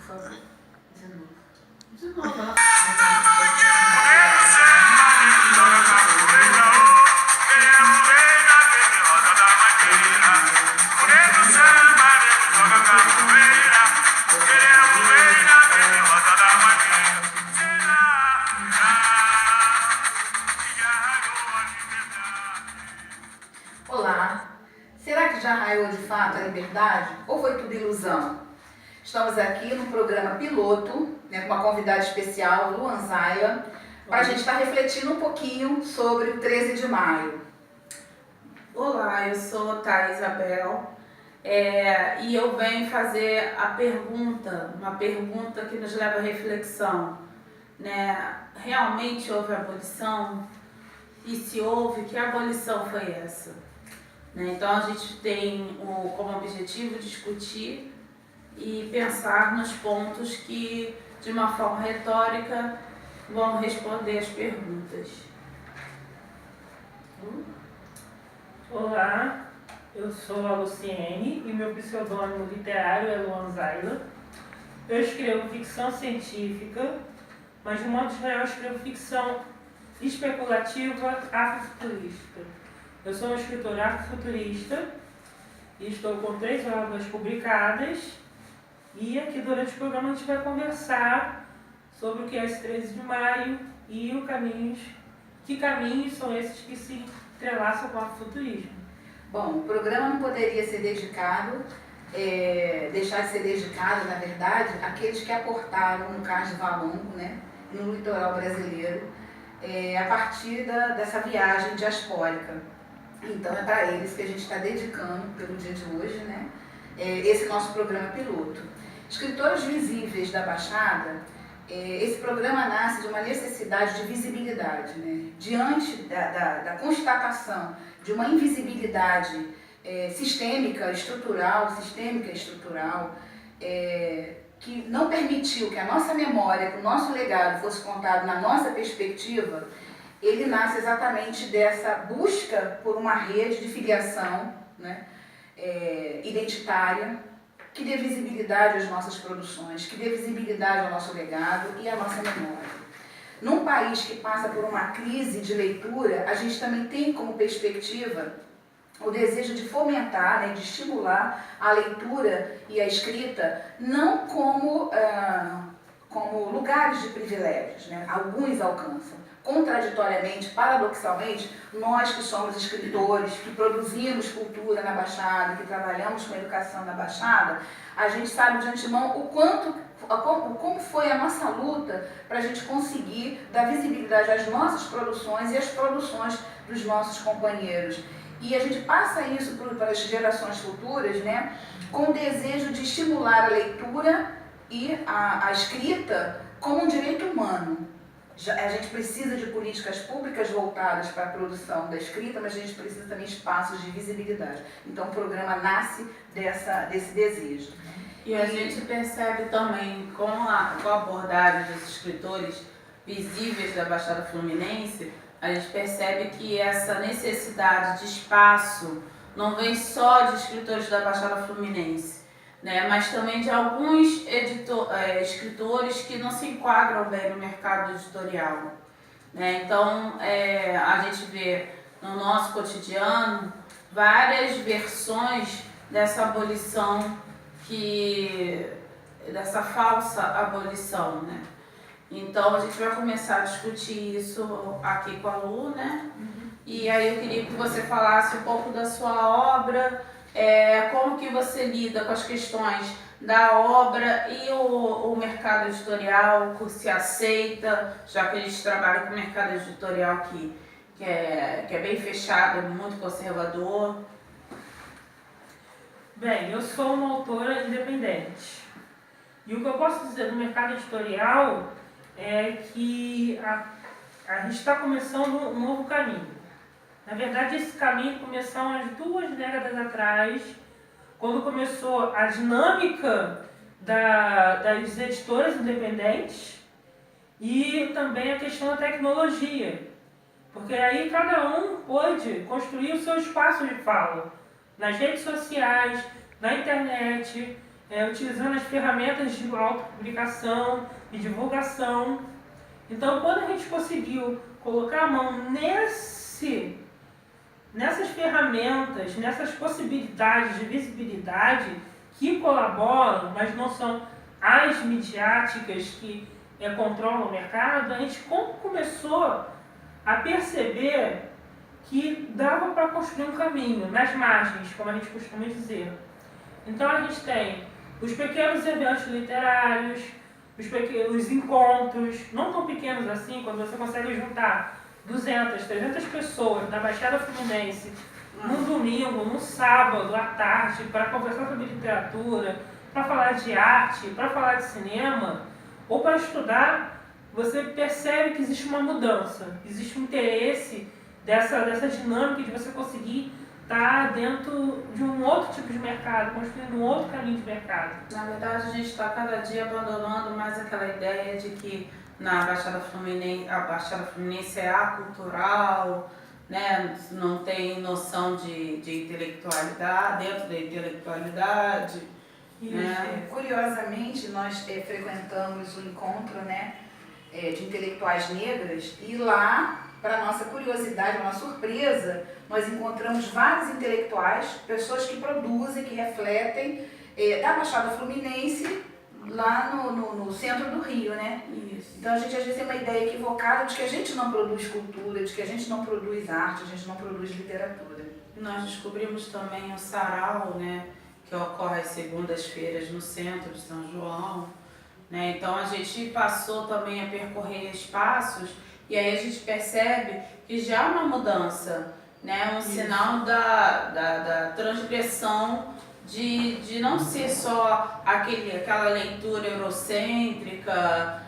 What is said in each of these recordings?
favor. De novo. De novo, ela... Olá, será que já raiou de fato a liberdade ou foi tudo ilusão? Estamos aqui no programa piloto, com uma convidada especial, Luan Zayla, para a gente estar refletindo um pouquinho sobre o 13 de maio. Olá, eu sou Thais Isabel e eu venho fazer uma pergunta que nos leva à reflexão, né? Realmente houve abolição? E se houve, que abolição foi essa? Então a gente tem como objetivo discutir e pensar nos pontos que, de uma forma retórica, vão responder as perguntas. Olá, eu sou a Luciene e meu pseudônimo literário é Luan Zayla. Eu escrevo ficção científica, mas de modo geral eu escrevo ficção especulativa afrofuturista. Eu sou uma escritora afrofuturista e estou com 3 obras publicadas, e aqui durante o programa a gente vai conversar sobre o que é esse 13 de maio e que caminhos são esses que se entrelaçam com o afrofuturismo. Bom, o programa não poderia ser dedicado, deixar de ser dedicado, na verdade, àqueles que aportaram no Cais de Valongo, no litoral brasileiro, a partir dessa viagem diaspórica. Então é para eles que a gente está dedicando, pelo dia de hoje, esse nosso programa piloto. Escritores Visíveis da Baixada, esse programa nasce de uma necessidade de visibilidade, diante da constatação de uma invisibilidade sistêmica, estrutural, que não permitiu que a nossa memória, que o nosso legado fosse contado na nossa perspectiva. Ele nasce exatamente dessa busca por uma rede de filiação identitária, que dê visibilidade às nossas produções, que dê visibilidade ao nosso legado e à nossa memória. Num país que passa por uma crise de leitura, a gente também tem como perspectiva o desejo de fomentar, de estimular a leitura e a escrita, não como lugares de privilégios, alguns alcançam. Contraditoriamente, paradoxalmente, nós que somos escritores, que produzimos cultura na Baixada, que trabalhamos com educação na Baixada, a gente sabe de antemão como foi a nossa luta para a gente conseguir dar visibilidade às nossas produções e às produções dos nossos companheiros. E a gente passa isso para as gerações futuras, com o desejo de estimular a leitura e a escrita como um direito humano. A gente precisa de políticas públicas voltadas para a produção da escrita, mas a gente precisa também de espaços de visibilidade. Então o programa nasce desse desejo. E a gente percebe também, com a abordagem dos escritores visíveis da Baixada Fluminense, a gente percebe que essa necessidade de espaço não vem só de escritores da Baixada Fluminense, mas também de alguns escritores que não se enquadram bem no mercado editorial. Então, a gente vê no nosso cotidiano várias versões dessa abolição, dessa falsa abolição. Então, a gente vai começar a discutir isso aqui com a Lu, E aí eu queria que você falasse um pouco da sua obra, como que você lida com as questões da obra e o mercado editorial, se aceita, já que a gente trabalha com o mercado editorial que é bem fechado, muito conservador. Bem, eu sou uma autora independente. E o que eu posso dizer do mercado editorial é que a gente está começando um novo caminho. Na verdade, esse caminho começou há umas 2 décadas atrás, quando começou a dinâmica das editoras independentes e também a questão da tecnologia. Porque aí cada um pôde construir o seu espaço de fala nas redes sociais, na internet, utilizando as ferramentas de autopublicação e divulgação. Então, quando a gente conseguiu colocar a mão nessas ferramentas, nessas possibilidades de visibilidade que colaboram, mas não são as midiáticas que controlam o mercado, a gente começou a perceber que dava para construir um caminho nas margens, como a gente costuma dizer. Então a gente tem os pequenos eventos literários, os encontros, não tão pequenos assim, quando você consegue juntar 200, 300 pessoas da Baixada Fluminense num domingo, num sábado, à tarde, para conversar sobre literatura, para falar de arte, para falar de cinema, ou para estudar, você percebe que existe uma mudança, existe um interesse dessa dinâmica de você conseguir estar dentro de um outro tipo de mercado, construindo um outro caminho de mercado. Na verdade, a gente está cada dia abandonando mais aquela ideia de que na Baixada Fluminense, a Baixada Fluminense é acultural, né? Não tem noção de intelectualidade, dentro da intelectualidade. Né? Curiosamente, nós frequentamos um encontro, né, de intelectuais negras e lá, para nossa curiosidade, para nossa surpresa, nós encontramos vários intelectuais, pessoas que produzem, que refletem, da Baixada Fluminense, lá no centro do Rio, né? Isso. Então a gente às vezes tem uma ideia equivocada de que a gente não produz cultura, de que a gente não produz arte, a gente não produz literatura. Nós descobrimos também o sarau, né, que ocorre às segundas-feiras no centro de São João. Né? Então a gente passou também a percorrer espaços e aí a gente percebe que já há uma mudança, né? Um sinal da transgressão de não ser só aquela leitura eurocêntrica,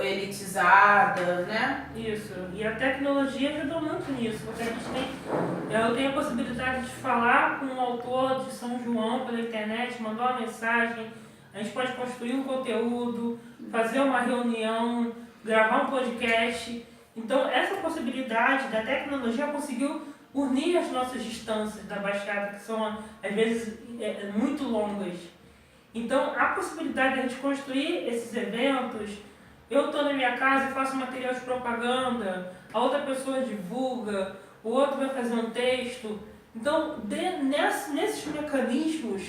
elitizada, né? Isso, e a tecnologia ajudou muito nisso, porque eu tenho a possibilidade de falar com um autor de São João pela internet, mandar uma mensagem, a gente pode construir um conteúdo, fazer uma reunião, gravar um podcast. Então, essa possibilidade da tecnologia conseguiu unir as nossas distâncias da Baixada, que são, às vezes, muito longas. Então, a possibilidade de a gente construir esses eventos, eu estou na minha casa e faço material de propaganda, a outra pessoa divulga, o outro vai fazer um texto. Então, nesses mecanismos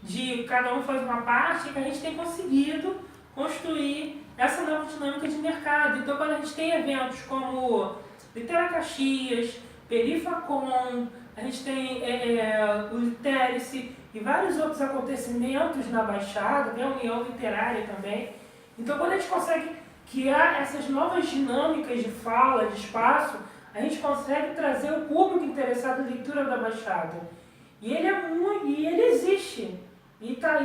de cada um faz uma parte, que a gente tem conseguido construir essa nova dinâmica de mercado. Então, quando a gente tem eventos como Litera Caxias, Perifacom, a gente tem o Literice e vários outros acontecimentos na Baixada, tem a União Literária também. Então, quando a gente consegue criar essas novas dinâmicas de fala, de espaço, a gente consegue trazer o público interessado em leitura da Baixada. E ele existe, e tá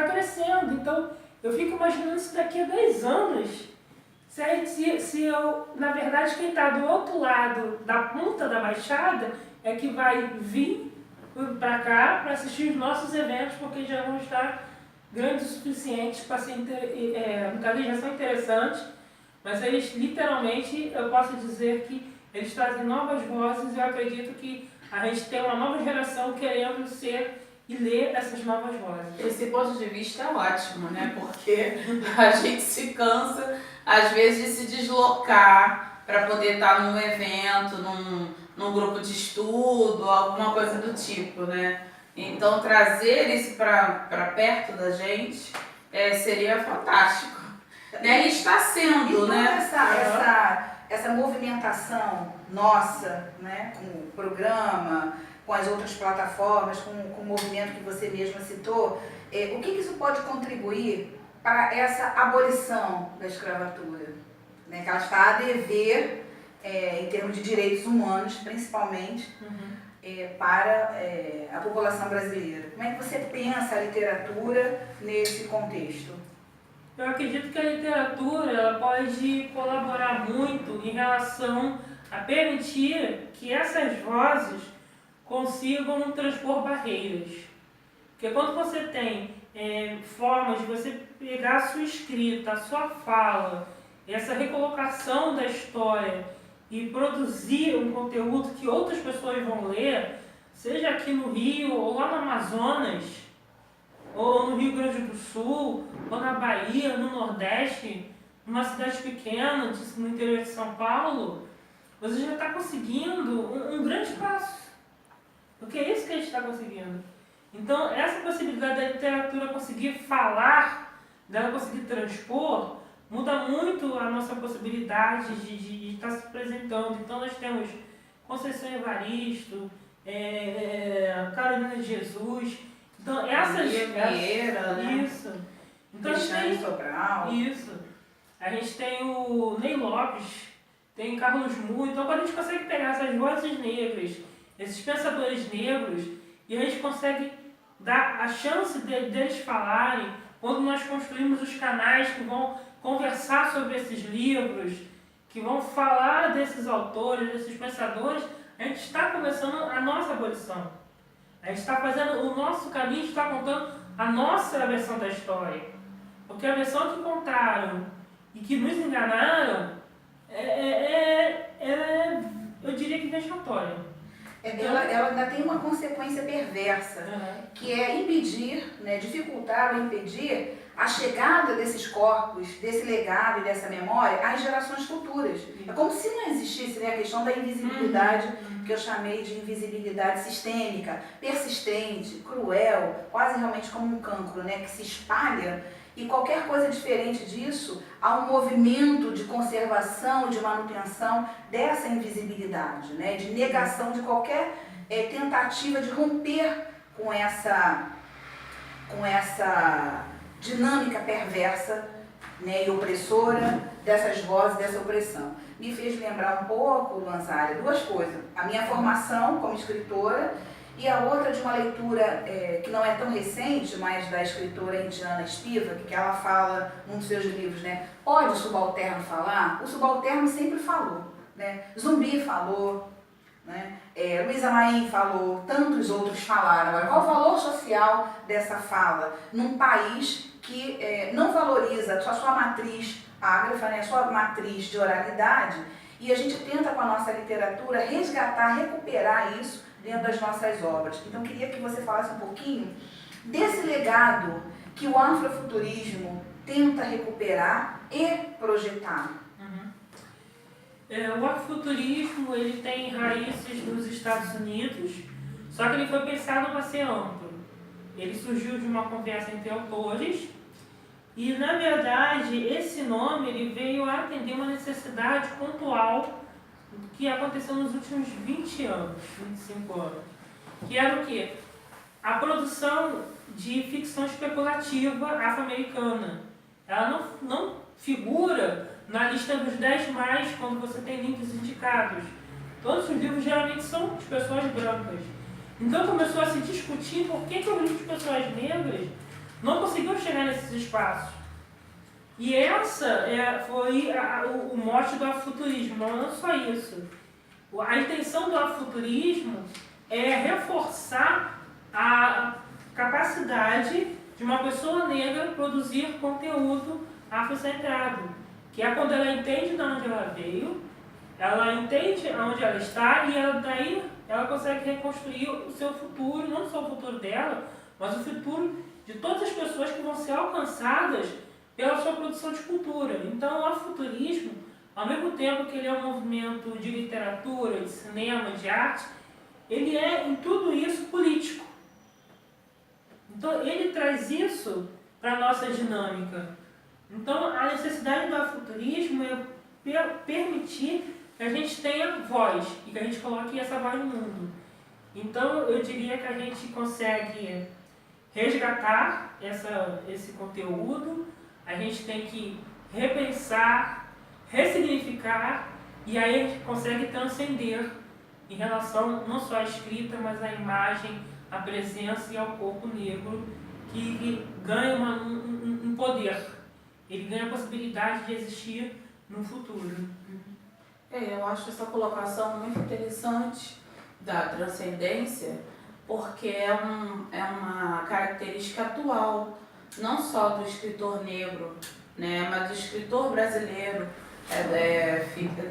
crescendo. Então, eu fico imaginando se daqui a 10 anos, se eu, na verdade, quem está do outro lado da ponta da Baixada é que vai vir para cá para assistir os nossos eventos, porque já vão estar grandes o suficiente para ser, no caso, eles já são interessantes, mas eles, literalmente, eu posso dizer que eles trazem novas vozes e eu acredito que a gente tem uma nova geração querendo ser e ler essas novas vozes. Esse ponto de vista é ótimo, né? Porque a gente se cansa, às vezes, de se deslocar para poder estar num evento, num grupo de estudo, alguma coisa do tipo, né? Então, trazer isso para perto da gente seria fantástico. Né? E está sendo, né? Essa movimentação nossa, né? Com o programa, com as outras plataformas, com o movimento que você mesma citou, o que isso pode contribuir para essa abolição da escravatura? Né? Que ela está a dever, em termos de direitos humanos, principalmente, para a população brasileira. Como é que você pensa a literatura nesse contexto? Eu acredito que a literatura ela pode colaborar muito em relação a permitir que essas vozes consigam transpor barreiras. Porque quando você tem formas de você pegar a sua escrita, a sua fala, essa recolocação da história e produzir um conteúdo que outras pessoas vão ler, seja aqui no Rio ou lá no Amazonas, ou no Rio Grande do Sul, ou na Bahia, no Nordeste, numa cidade pequena, no interior de São Paulo, você já está conseguindo um grande passo. Porque é isso que a gente está conseguindo. Então, essa possibilidade da literatura conseguir falar, dela conseguir transpor, muda muito a nossa possibilidade de estar se apresentando. Então, nós temos Conceição Evaristo, Carolina de Jesus. Então, essas... Vieira, né? Isso. Então, a gente tem... Sobral. Isso. A gente tem o Ney Lopes, tem Carlos Mu. Então, quando a gente consegue pegar essas vozes negras, esses pensadores negros, e a gente consegue dar a chance deles falarem, quando nós construímos os canais que vão conversar sobre esses livros, que vão falar desses autores, desses pensadores, a gente está começando a nossa abolição. A gente está fazendo o nosso caminho, a gente está contando a nossa versão da história. Porque a versão que contaram e que nos enganaram eu diria que vexatória. Ela ainda tem uma consequência perversa, que é impedir, né, dificultar ou impedir a chegada desses corpos, desse legado e dessa memória às gerações futuras. É como se não existisse, né, a questão da invisibilidade, que eu chamei de invisibilidade sistêmica, persistente, cruel, quase realmente como um cancro, né, que se espalha. E qualquer coisa diferente disso, há um movimento de conservação, de manutenção dessa invisibilidade, né? De negação de qualquer tentativa de romper com essa dinâmica perversa, né, e opressora dessas vozes, dessa opressão. Me fez lembrar um pouco, Luanzara, duas coisas. A minha formação como escritora e a outra de uma leitura que não é tão recente, mas da escritora indiana Spivak, que ela fala num dos seus livros, né? Pode o subalterno falar? O subalterno sempre falou, né? Zumbi falou, né? Luísa Maim falou, tantos outros falaram. Agora, qual o valor social dessa fala num país que não valoriza a sua matriz ágrafa, né? A sua matriz de oralidade, e a gente tenta com a nossa literatura resgatar, recuperar isso dentro das nossas obras. Então, queria que você falasse um pouquinho desse legado que o afrofuturismo tenta recuperar e projetar. O afrofuturismo, ele tem raízes nos Estados Unidos, só que ele foi pensado para ser amplo. Ele surgiu de uma conversa entre autores e, na verdade, esse nome ele veio a atender uma necessidade pontual que aconteceu nos últimos 20 anos, 25 anos, que era o quê? A produção de ficção especulativa afro-americana. Ela não figura na lista dos 10 mais quando você tem links indicados. Todos os livros geralmente são de pessoas brancas. Então começou a se discutir por que os livros de pessoas negras não conseguiam chegar nesses espaços. E essa foi o mote do afrofuturismo, não só isso. A intenção do afrofuturismo é reforçar a capacidade de uma pessoa negra produzir conteúdo afrocentrado, que é quando ela entende de onde ela veio, ela entende onde ela está e daí ela consegue reconstruir o seu futuro, não só o futuro dela, mas o futuro de todas as pessoas que vão ser alcançadas pela sua produção de cultura. Então, o afrofuturismo, ao mesmo tempo que ele é um movimento de literatura, de cinema, de arte, ele é, em tudo isso, político. Então, ele traz isso para a nossa dinâmica. Então, a necessidade do afrofuturismo é permitir que a gente tenha voz e que a gente coloque essa voz no mundo. Então, eu diria que a gente consegue resgatar esse conteúdo, a gente tem que repensar, ressignificar, e aí a gente consegue transcender em relação não só à escrita, mas à imagem, à presença e ao corpo negro, que ganha um poder. Ele ganha a possibilidade de existir no futuro. Eu acho essa colocação muito interessante da transcendência, porque é uma característica atual, não só do escritor negro, né, mas do escritor brasileiro,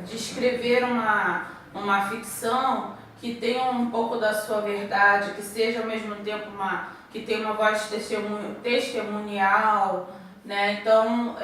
de escrever uma ficção que tenha um pouco da sua verdade, que seja ao mesmo tempo uma que tem uma voz testemunial, né? Então,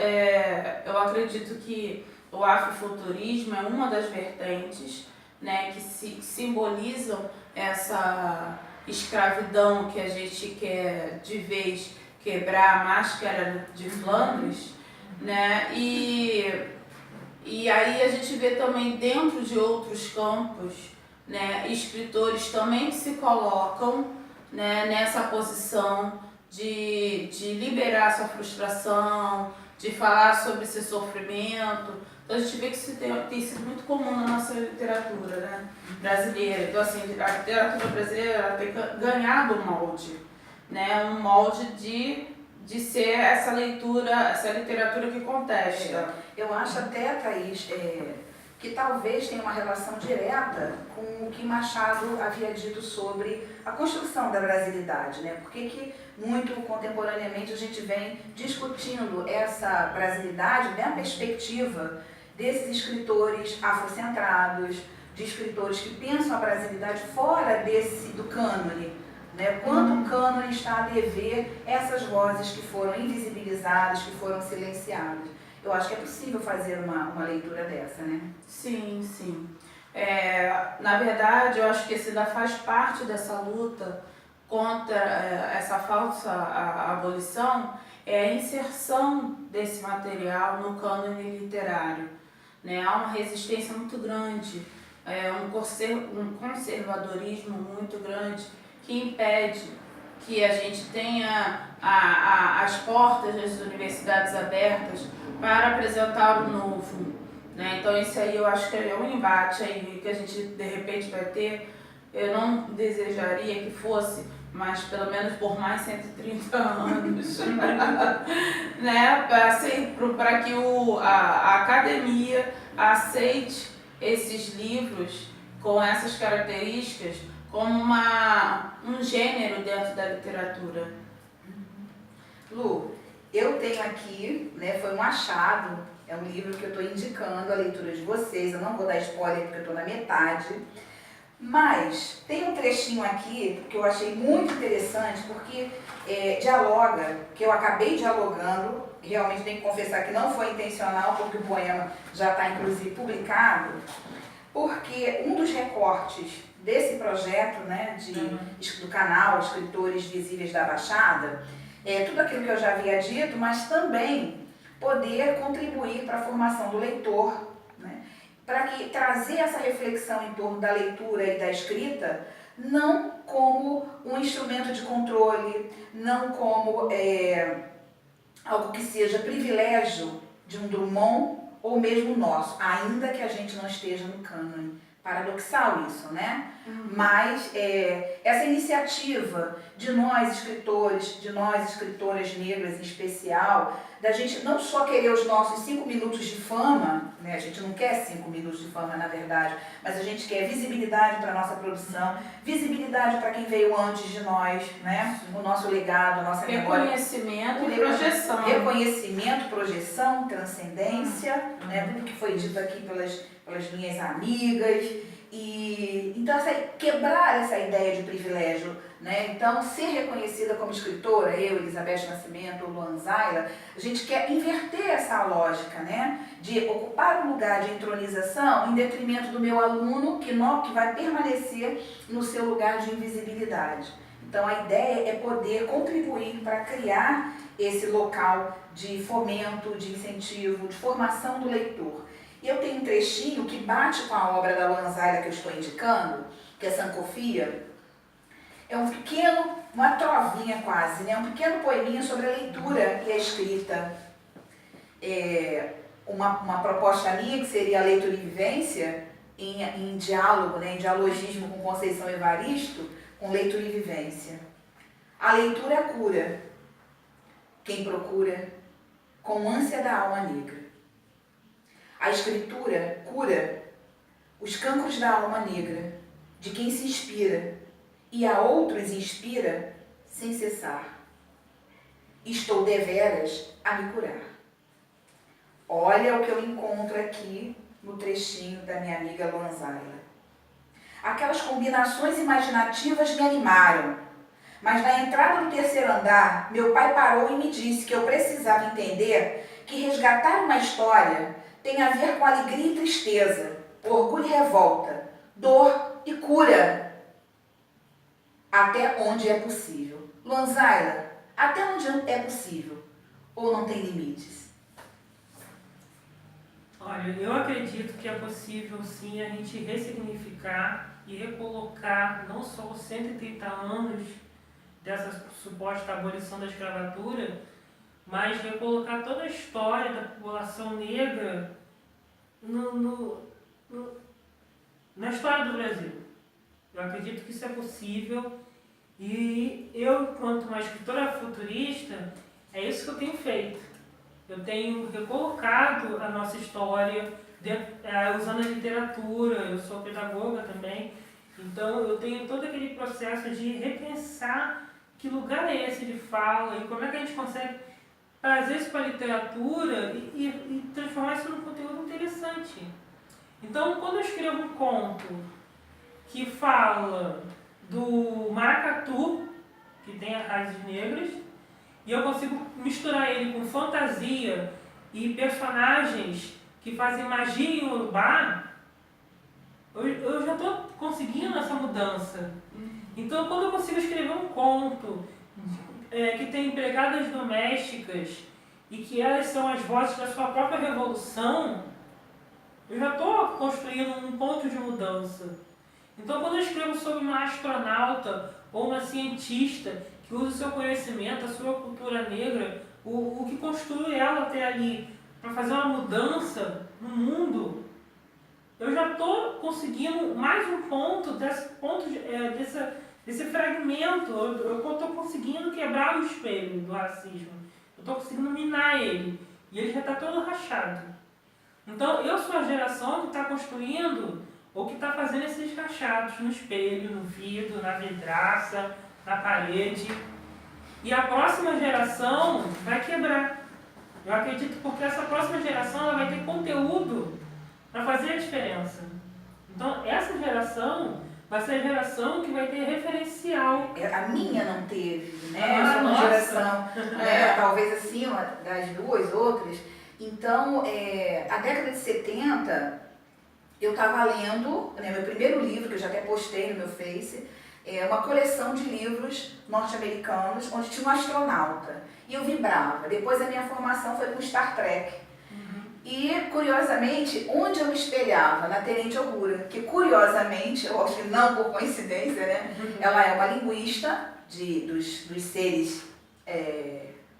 eu acredito que o afrofuturismo é uma das vertentes, né, que simbolizam essa escravidão que a gente quer de vez quebrar a máscara de Flandres, né? E aí a gente vê também dentro de outros campos, né, escritores também que se colocam, né, nessa posição de liberar sua frustração, de falar sobre esse sofrimento. Então a gente vê que isso tem sido muito comum na nossa literatura, né, brasileira. Então assim, a literatura brasileira tem ganhado um molde, né, um molde de ser essa literatura que contesta. Eu acho até, Thaís, que talvez tenha uma relação direta com o que Machado havia dito sobre a construção da brasilidade, né? Por que muito contemporaneamente a gente vem discutindo essa brasilidade na perspectiva desses escritores afrocentrados, de escritores que pensam a brasilidade fora do cânone, né? Quanto o cânone está a dever essas vozes que foram invisibilizadas, que foram silenciadas. Eu acho que é possível fazer uma leitura dessa, né? Sim, sim. Na verdade, eu acho que esse ainda faz parte dessa luta contra essa falsa abolição, é a inserção desse material no cânone literário, né? Há uma resistência muito grande, um conservadorismo muito grande que impede que a gente tenha as portas das universidades abertas para apresentar o novo, né? Então isso aí eu acho que é um embate aí que a gente de repente vai ter. Eu não desejaria que fosse, mas pelo menos por mais 130 anos, né? Para que a academia aceite esses livros com essas características como um gênero dentro da literatura. Lu, eu tenho aqui, né, foi um achado, é um livro que eu estou indicando a leitura de vocês, eu não vou dar spoiler porque eu estou na metade, mas tem um trechinho aqui que eu achei muito interessante, porque dialoga, que eu acabei dialogando, realmente tenho que confessar que não foi intencional, porque o poema já está inclusive publicado, porque um dos recortes desse projeto, né, do canal Escritores Visíveis da Baixada, tudo aquilo que eu já havia dito, mas também poder contribuir para a formação do leitor, né, para trazer essa reflexão em torno da leitura e da escrita, não como um instrumento de controle, não como algo que seja privilégio de um Drummond ou mesmo nosso, ainda que a gente não esteja no cânone. Paradoxal isso, né? Mas essa iniciativa de nós escritores, de nós escritoras negras em especial, da gente não só querer os nossos 5 minutos de fama, né? A gente não quer 5 minutos de fama, na verdade, mas a gente quer visibilidade para a nossa produção, visibilidade para quem veio antes de nós, né? O nosso legado, a nossa memória. Reconhecimento e projeção. Reconhecimento, projeção, transcendência, né? Tudo que foi dito aqui pelas minhas amigas. E então quebrar essa ideia de privilégio, né? Então ser reconhecida como escritora, eu, Elizabeth Nascimento, Luan Zayla, a gente quer inverter essa lógica, né? De ocupar um lugar de entronização em detrimento do meu aluno que vai permanecer no seu lugar de invisibilidade. Então a ideia é poder contribuir para criar esse local de fomento, de incentivo, de formação do leitor. E eu tenho um trechinho que bate com a obra da Luan Zayla que eu estou indicando, que é Sankofia. É uma trovinha quase, né? Um pequeno poeminha sobre a leitura e a escrita. Uma proposta minha, que seria a leitura e vivência, em diálogo, né? Em dialogismo com Conceição Evaristo, com leitura e vivência. A leitura cura quem procura com ânsia da alma negra. A escritura cura os cancros da alma negra, de quem se inspira, e a outros inspira sem cessar. Estou deveras a me curar. Olha o que eu encontro aqui no trechinho da minha amiga Luan Zayla. Aquelas combinações imaginativas me animaram, mas na entrada do terceiro andar, meu pai parou e me disse que eu precisava entender que resgatar uma história tem a ver com alegria e tristeza, orgulho e revolta, dor e cura, até onde é possível. Luan Zayla, até onde é possível? Ou não tem limites? Olha, eu acredito que é possível sim a gente ressignificar e recolocar não só os 130 anos dessa suposta abolição da escravatura, mas recolocar toda a história da população negra na história do Brasil. Eu acredito que isso é possível e eu, quanto uma escritora futurista, é isso que eu tenho feito. Eu tenho recolocado a nossa história usando a literatura, eu sou pedagoga também, então eu tenho todo aquele processo de repensar que lugar é esse de fala e como é que a gente consegue trazer isso para a literatura e transformar isso num conteúdo interessante. Então, quando eu escrevo um conto que fala do maracatu, que tem as raízes negras, e eu consigo misturar ele com fantasia e personagens que fazem magia em Urubá, eu já estou conseguindo essa mudança. Então, quando eu consigo escrever um conto que tem empregadas domésticas e que elas são as vozes da sua própria revolução, eu já estou construindo um ponto de mudança. Então, quando eu escrevo sobre uma astronauta ou uma cientista que usa o seu conhecimento, a sua cultura negra, o que construiu ela até ali para fazer uma mudança no mundo, eu já estou conseguindo mais um ponto desse fragmento. Eu estou conseguindo quebrar o espelho do racismo. Eu estou conseguindo minar ele. E ele já está todo rachado. Então, eu sou a geração que está construindo ou que está fazendo esses rachados no espelho, no vidro, na vidraça, na parede. E a próxima geração vai quebrar. Eu acredito porque essa próxima geração ela vai ter conteúdo para fazer a diferença. Então, essa geração vai ser a geração que vai ter referencial. A minha não teve, né? Eu sou uma geração, né, talvez acima das duas outras. Então, a década de 70, eu estava lendo, né, meu primeiro livro, que eu já até postei no meu Face, uma coleção de livros norte-americanos, onde tinha um astronauta. E eu vibrava. Depois a minha formação foi com Star Trek. E, curiosamente, onde eu me espelhava? Na Tenente Uhura, que, curiosamente, eu acho que não por coincidência, né? Ela é uma linguista dos seres,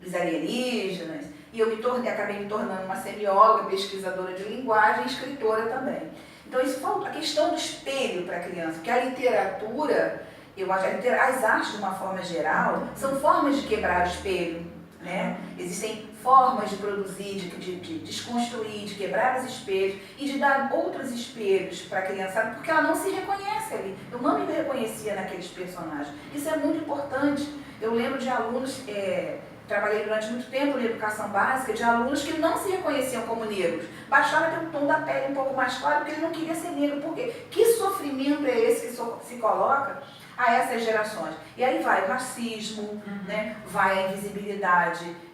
dos alienígenas, e eu acabei me tornando uma semióloga, pesquisadora de linguagem e escritora também. Então, isso foi a questão do espelho para a criança, porque a literatura, eu acho, as artes, de uma forma geral, são formas de quebrar o espelho, né? Existem formas de produzir, de desconstruir, de quebrar os espelhos e de dar outros espelhos para a criançada, porque ela não se reconhece ali. Eu não me reconhecia naqueles personagens. Isso é muito importante. Eu lembro de alunos, trabalhei durante muito tempo na educação básica, de alunos que não se reconheciam como negros. Baixava ter o tom da pele um pouco mais claro, porque ele não queria ser negro. Por quê? Que sofrimento é esse que se coloca a essas gerações? E aí vai o racismo, né? Vai a invisibilidade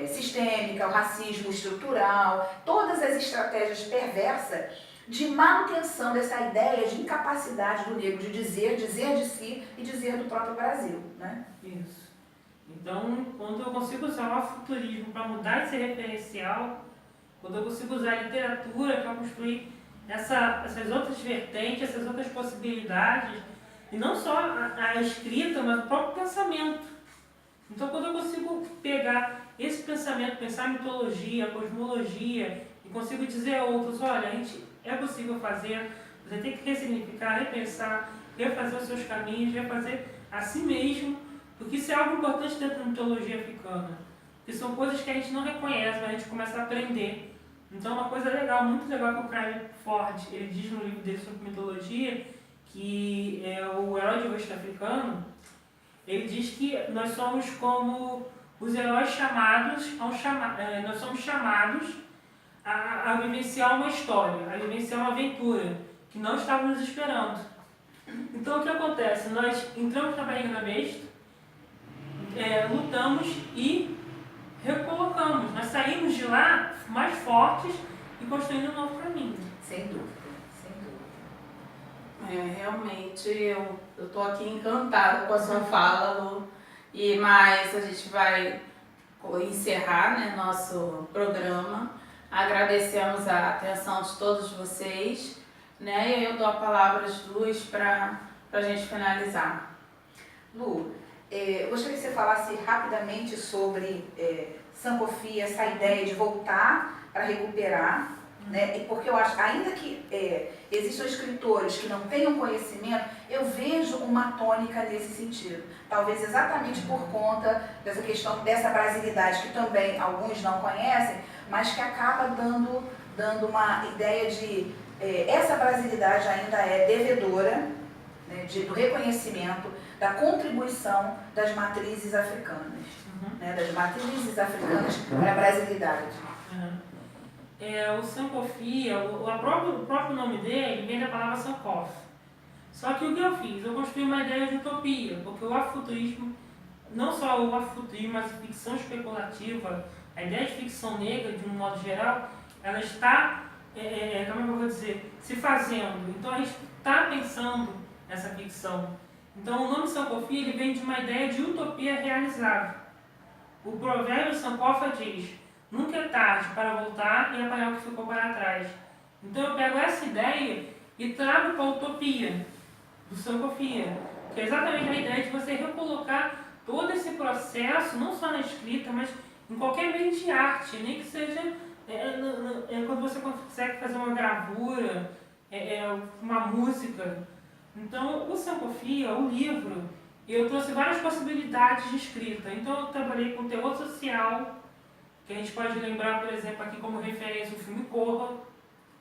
sistêmica, o racismo estrutural, todas as estratégias perversas de manutenção dessa ideia de incapacidade do negro de dizer de si e dizer do próprio Brasil, né? Isso. Então, quando eu consigo usar o afuturismo para mudar esse referencial, quando eu consigo usar a literatura para construir essas outras vertentes, essas outras possibilidades, e não só a escrita, mas o próprio pensamento. Então, quando eu consigo pegar esse pensamento, pensar a mitologia, a cosmologia, e consigo dizer a outros, olha, é possível fazer, você tem que ressignificar, repensar, refazer os seus caminhos, refazer a si mesmo, porque isso é algo importante dentro da mitologia africana. Porque são coisas que a gente não reconhece, mas a gente começa a aprender. Então, uma coisa legal, muito legal que o Craig Ford, ele diz no livro dele sobre mitologia, que é o herói de rosto africano, ele diz que nós somos como os heróis chamados, nós somos chamados a vivenciar uma história, a vivenciar uma aventura, que não estávamos esperando. Então, o que acontece? Nós entramos na barriga da besta, lutamos e recolocamos. Nós saímos de lá mais fortes e construindo um novo caminho. Sem dúvida, sem dúvida. Realmente, eu estou aqui encantada com a sua fala, Lu. Mas a gente vai encerrar, né, nosso programa. Agradecemos a atenção de todos vocês, né, e aí eu dou a palavra às duas para a gente finalizar. Lu, eu gostaria que você falasse rapidamente sobre Sankofi, essa ideia de voltar para recuperar, né? E porque eu acho, ainda que existam escritores que não tenham conhecimento, eu vejo uma tônica nesse sentido. Talvez exatamente por conta dessa questão, dessa brasilidade que também alguns não conhecem, mas que acaba dando uma ideia de essa brasilidade ainda é devedora, né, do reconhecimento, da contribuição das matrizes africanas, né, das matrizes africanas para a brasilidade. O Sankofi, o próprio nome dele vem da palavra Sankof. Só que o que eu fiz? Eu construí uma ideia de utopia, porque o afrofuturismo, não só o afrofuturismo, mas a ficção especulativa, a ideia de ficção negra, de um modo geral, ela está, como eu vou dizer, se fazendo. Então a gente está pensando nessa ficção. Então o nome Sankofi, ele vem de uma ideia de utopia realizável. O provérbio Sankofa diz: nunca é tarde para voltar e apagar o que ficou para trás. Então eu pego essa ideia e trago para a utopia do Sankofi, que é exatamente a ideia de você recolocar todo esse processo, não só na escrita, mas em qualquer meio de arte, nem que seja quando você consegue fazer uma gravura, uma música. Então o Sankofi, o livro, eu trouxe várias possibilidades de escrita. Então eu trabalhei com teor social, que a gente pode lembrar, por exemplo, aqui como referência o filme Corra,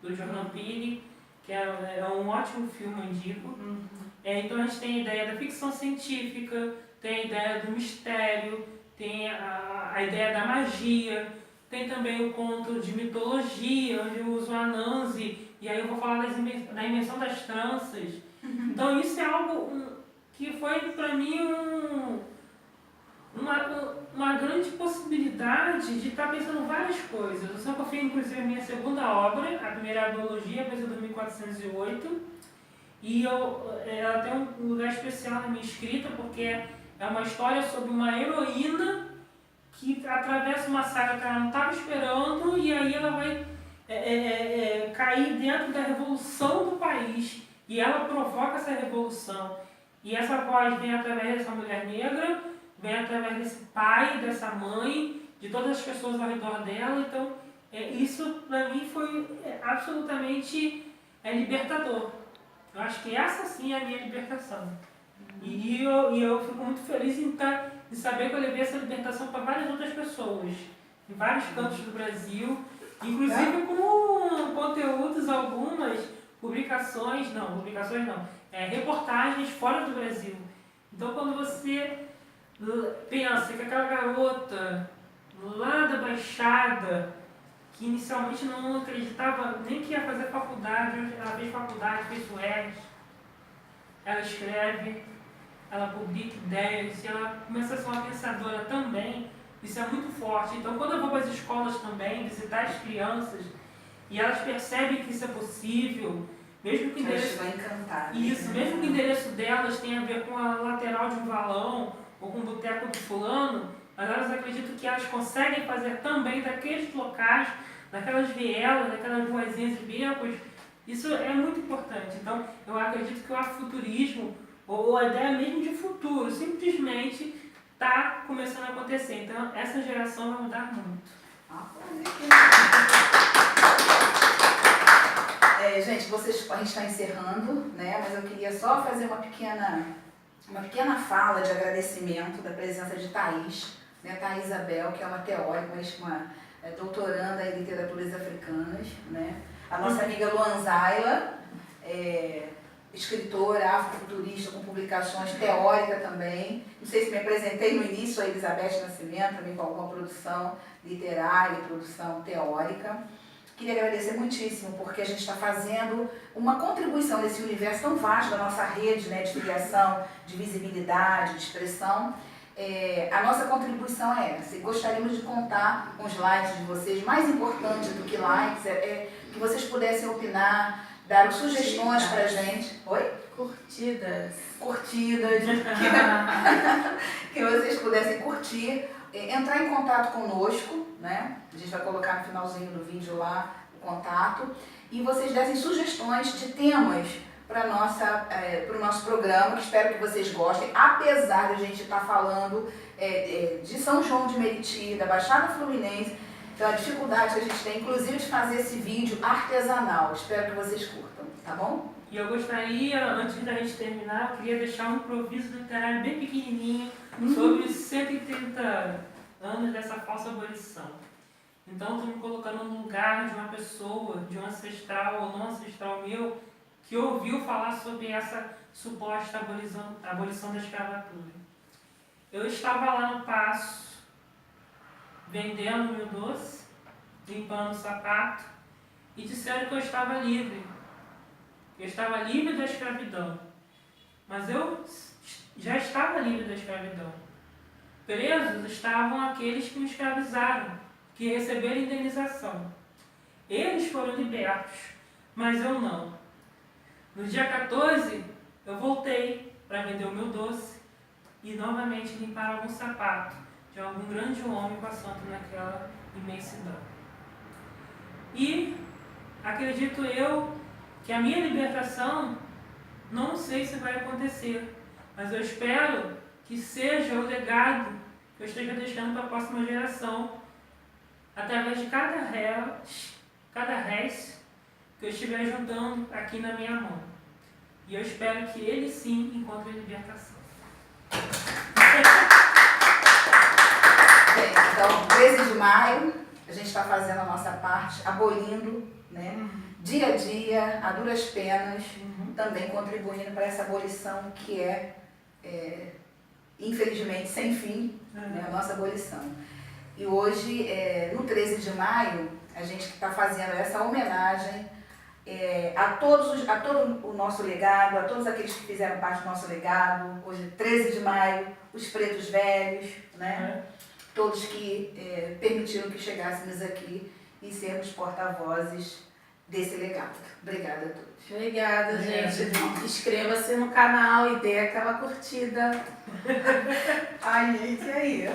do Jordan Peele, que é um ótimo filme, eu indico. Então a gente tem a ideia da ficção científica, tem a ideia do mistério, tem a ideia da magia, tem também o conto de mitologia, onde eu uso a Anansi, e aí eu vou falar da invenção das tranças. Então isso é algo que foi para mim uma grande possibilidade de estar pensando várias coisas. O Sankofi, inclusive, é a minha segunda obra, a primeira é a Biologia, a de 1408, e ela tem um lugar especial na minha escrita, porque é uma história sobre uma heroína que atravessa uma saga que ela não estava esperando, e aí ela vai cair dentro da revolução do país, e ela provoca essa revolução. E essa voz vem através dessa mulher negra, vem através desse pai, dessa mãe, de todas as pessoas ao redor dela. Então, isso para mim foi absolutamente libertador. Eu acho que essa sim é a minha libertação. E eu fico muito feliz em saber que eu levei essa libertação para várias outras pessoas, em vários cantos do Brasil, inclusive com conteúdos, algumas reportagens fora do Brasil. Então, quando você pensa que aquela garota lá da Baixada, que inicialmente não acreditava nem que ia fazer faculdade, hoje ela fez faculdade, fez UERJ, ela escreve, ela publica ideias, e ela começa a ser uma pensadora também, isso é muito forte. Então, quando eu vou para as escolas também, visitar as crianças, e elas percebem que isso é possível, mesmo que mesmo que o endereço delas tenha a ver com a lateral de um valão, ou com o boteco do fulano, mas elas acreditam que elas conseguem fazer também daqueles locais, daquelas vielas, daquelas ruazinhas e becos. Isso é muito importante. Então, eu acredito que o afrofuturismo, ou a ideia mesmo de futuro, simplesmente está começando a acontecer. Então, essa geração vai mudar muito. Gente, a gente está encerrando, né? Mas eu queria só fazer uma pequena fala de agradecimento da presença de Thaís, né? Thaís Abel, que é uma teórica, uma doutoranda em literaturas africanas, né? A nossa amiga Luan Zaila, escritora, afrofuturista, com publicações, teórica também. Não sei se me apresentei no início, a Elizabeth Nascimento, também com alguma produção literária e produção teórica. Queria agradecer muitíssimo, porque a gente está fazendo uma contribuição nesse universo tão vasto da nossa rede, né, de filiação, de visibilidade, de expressão. a nossa contribuição é essa. E gostaríamos de contar com os likes de vocês. Mais importante do que likes é que vocês pudessem opinar, dar sugestões pra gente. Oi? Curtidas. Curtidas. Que vocês pudessem curtir. Entrar em contato conosco, né? A gente vai colocar no finalzinho do vídeo lá o contato. E vocês dessem sugestões de temas para o nosso programa, que espero que vocês gostem, apesar de a gente estar falando de São João de Meriti, da Baixada Fluminense, então a dificuldade que a gente tem, inclusive, de fazer esse vídeo artesanal. Espero que vocês curtam, tá bom? E eu gostaria, antes da gente terminar, eu queria deixar um improviso literário bem pequenininho sobre os 130 anos dessa falsa abolição. Então, estou me colocando no lugar de uma pessoa, de um ancestral ou não ancestral meu, que ouviu falar sobre essa suposta abolição da escravatura. Eu estava lá no Paço, vendendo meu doce, limpando o sapato, e disseram que eu estava livre. Eu estava livre da escravidão. Mas eu já estava livre da escravidão. Presos estavam aqueles que me escravizaram, que receberam indenização. Eles foram libertos, mas eu não. No dia 14, eu voltei para vender o meu doce e novamente limpar algum sapato de algum grande homem passando naquela imensidão. E acredito eu que a minha libertação, não sei se vai acontecer, mas eu espero que seja o legado que eu esteja deixando para a próxima geração, através de cada réis que eu estiver juntando aqui na minha mão. E eu espero que ele sim encontre libertação. Bem, então, 13 de maio, a gente está fazendo a nossa parte, abolindo, né? Dia a dia, a duras penas, também contribuindo para essa abolição que infelizmente, sem fim, né? A nossa abolição. E hoje, no 13 de maio, a gente está fazendo essa homenagem a todo o nosso legado, a todos aqueles que fizeram parte do nosso legado. Hoje, 13 de maio, os pretos velhos, né? Todos que permitiram que chegássemos aqui e sermos porta-vozes desse legado. Obrigada a todos. Obrigada, gente. Inscreva-se no canal e dê aquela curtida. Ai, gente, e aí?